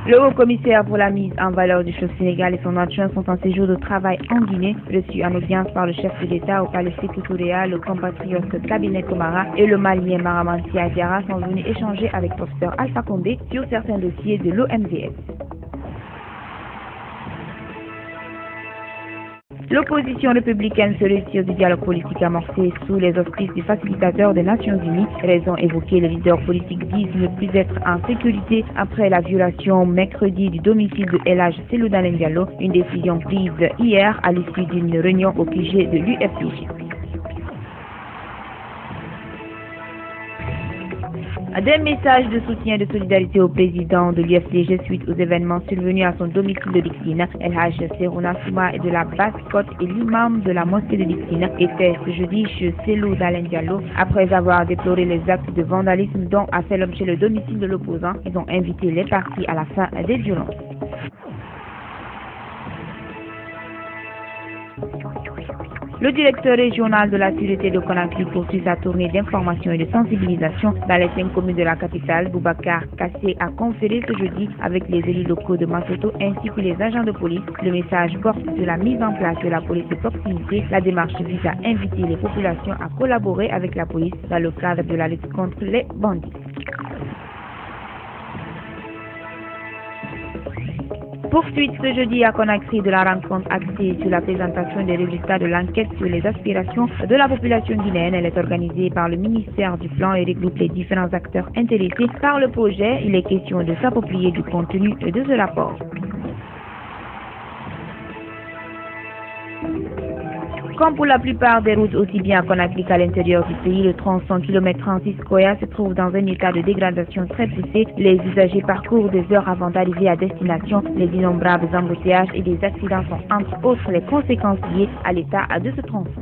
Le haut-commissaire pour la mise en valeur du fleuve Sénégal et son adjoint sont en séjour de travail en Guinée, reçus en audience par le chef de l'État au palais sécrétariat, le compatriote Cabinet Komara et le malien Maramanti Diarra sont venus échanger avec professeur Alpha Condé sur certains dossiers de l'OMVS. L'opposition républicaine se retire du dialogue politique amorcé sous les auspices du facilitateur des Nations Unies. Raison évoquée, les leaders politiques disent ne plus être en sécurité après la violation mercredi du domicile de El Hadj Cellou Dalein Diallo, une décision prise hier à l'issue d'une réunion au QG de l'UFDG. Des messages de soutien et de solidarité au président de l'UFDG suite aux événements survenus à son domicile de Dixine. El Hadj Serouna Souma et de la Basse-Côte et l'imam de la mosquée de Dixine étaient ce jeudi chez Cellou Dalein Diallo. Après avoir déploré les actes de vandalisme dont a fait l'objet le domicile de l'opposant, ils ont invité les partis à la fin des violences. Le directeur régional de la sûreté de Conakry poursuit sa tournée d'information et de sensibilisation dans les 5 communes de la capitale. Boubacar Kassé a conféré ce jeudi avec les élus locaux de Masoto ainsi que les agents de police. Le message porte sur la mise en place de la police de proximité. La démarche vise à inviter les populations à collaborer avec la police dans le cadre de la lutte contre les bandits. Poursuite ce jeudi à Conakry de la rencontre axée sur la présentation des résultats de l'enquête sur les aspirations de la population guinéenne. Elle est organisée par le ministère du Plan et regroupe les différents acteurs intéressés par le projet. Il est question de s'approprier du contenu de ce rapport. Comme pour la plupart des routes aussi bien à Conakry qu'à l'intérieur du pays, le tronçon km 36 Koya se trouve dans un état de dégradation très poussé. Les usagers parcourent des heures avant d'arriver à destination. Les innombrables embouteillages et des accidents sont entre autres les conséquences liées à l'état de ce tronçon.